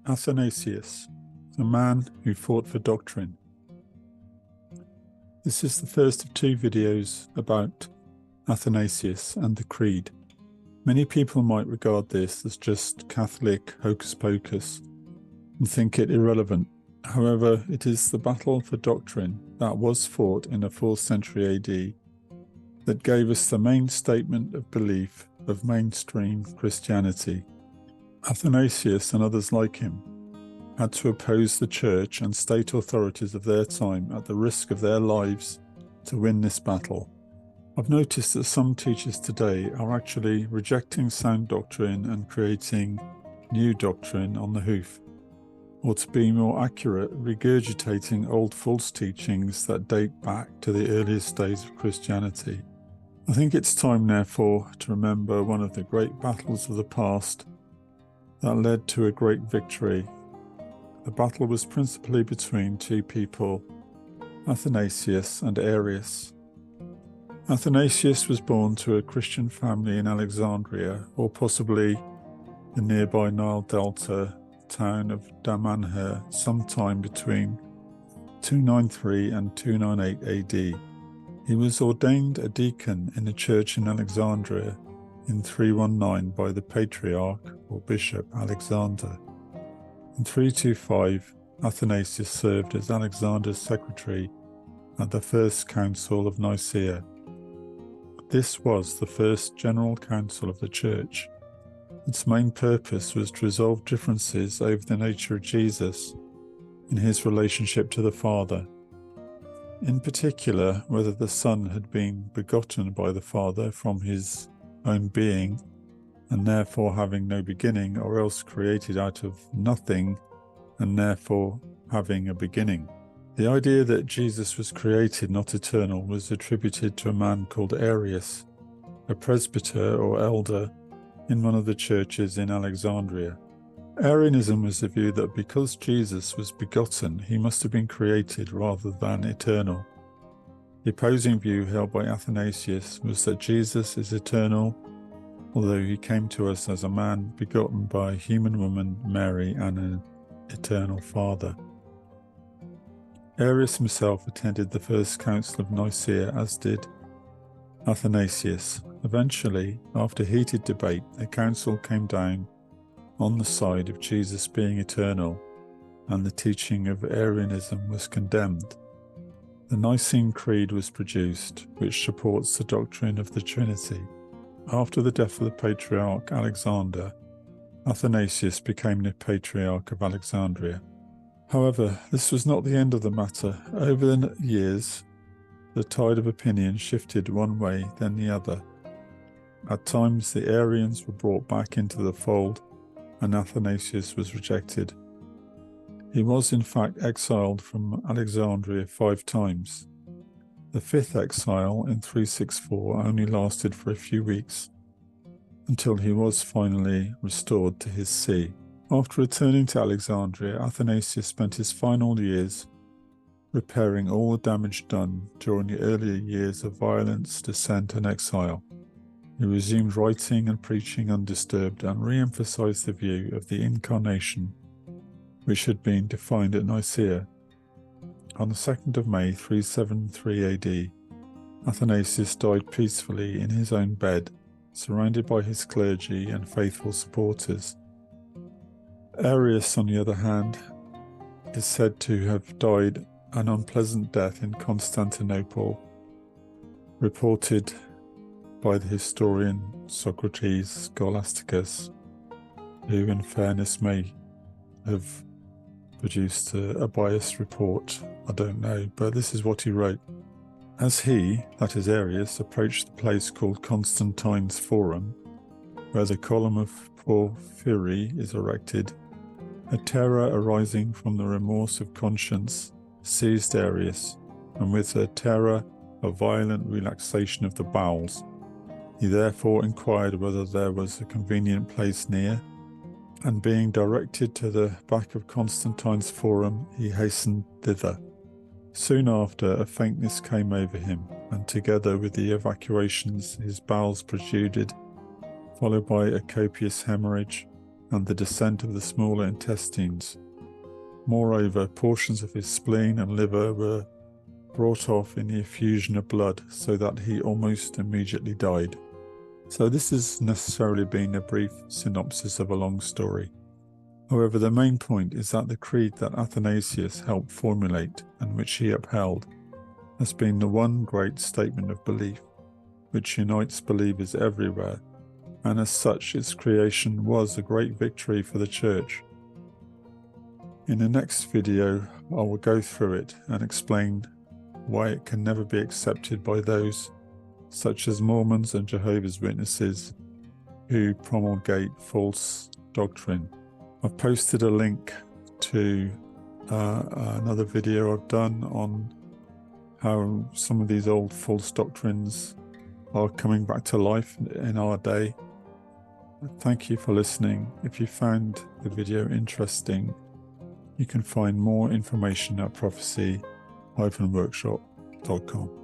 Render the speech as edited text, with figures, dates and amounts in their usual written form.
Athanasius, the man who fought for doctrine. This is the first of two videos about Athanasius and the Creed. Many people might regard this as just Catholic hocus pocus and think it irrelevant. However, it is the battle for doctrine that was fought in the 4th century AD that gave us the main statement of belief of mainstream Christianity. Athanasius and others like him had to oppose the church and state authorities of their time at the risk of their lives to win this battle. I've noticed that some teachers today are actually rejecting sound doctrine and creating new doctrine on the hoof, or to be more accurate, regurgitating old false teachings that date back to the earliest days of Christianity. I think it's time, therefore, to remember one of the great battles of the past that led to a great victory. The battle was principally between two people, Athanasius and Arius. Athanasius was born to a Christian family in Alexandria, or possibly the nearby Nile Delta town of Damanhur, sometime between 293 and 298 AD. He was ordained a deacon in a church in Alexandria in 319 by the Patriarch or Bishop Alexander. In 325, Athanasius served as Alexander's secretary at the First Council of Nicaea. This was the first general council of the church. Its main purpose was to resolve differences over the nature of Jesus in his relationship to the Father. In particular, whether the Son had been begotten by the Father from his own being, and therefore having no beginning, or else created out of nothing, and therefore having a beginning. The idea that Jesus was created, not eternal, was attributed to a man called Arius, a presbyter or elder in one of the churches in Alexandria. Arianism was the view that because Jesus was begotten, he must have been created rather than eternal. The opposing view held by Athanasius was that Jesus is eternal, although he came to us as a man begotten by a human woman, Mary, and an eternal Father. Arius himself attended the First Council of Nicaea, as did Athanasius. Eventually, after heated debate, the council came down on the side of Jesus being eternal, and the teaching of Arianism was condemned. The Nicene Creed was produced, which supports the doctrine of the Trinity. After the death of the Patriarch Alexander, Athanasius became the Patriarch of Alexandria. However, this was not the end of the matter. Over the years, the tide of opinion shifted one way, then the other. At times, the Arians were brought back into the fold, and Athanasius was rejected. He was in fact exiled from Alexandria 5 times. The 5th exile in 364 only lasted for a few weeks, until he was finally restored to his see. After returning to Alexandria, Athanasius spent his final years repairing all the damage done during the earlier years of violence, dissent, and exile. He resumed writing and preaching undisturbed and re-emphasized the view of the Incarnation, which had been defined at Nicaea. On the 2nd of May 373 AD, Athanasius died peacefully in his own bed, surrounded by his clergy and faithful supporters. Arius, on the other hand, is said to have died an unpleasant death in Constantinople, reported by the historian Socrates Scholasticus, who in fairness may have produced a biased report. I don't know, but this is what he wrote. As he, that is Arius, approached the place called Constantine's Forum, where the column of Porphyry is erected, a terror arising from the remorse of conscience seized Arius, and with a terror a violent relaxation of the bowels. He therefore inquired whether there was a convenient place near, and being directed to the back of Constantine's Forum, he hastened thither. Soon after, a faintness came over him, and together with the evacuations his bowels protruded, followed by a copious hemorrhage, and the descent of the smaller intestines. Moreover, portions of his spleen and liver were brought off in the effusion of blood, so that he almost immediately died. So this has necessarily been a brief synopsis of a long story. However, the main point is that the creed that Athanasius helped formulate and which he upheld has been the one great statement of belief, which unites believers everywhere, and as such its creation was a great victory for the Church. In the next video, I will go through it and explain why it can never be accepted by those such as Mormons and Jehovah's Witnesses who promulgate false doctrine. I've posted a link to another video I've done on how some of these old false doctrines are coming back to life in our day. Thank you for listening. If you found the video interesting, you can find more information at prophecy-workshop.com.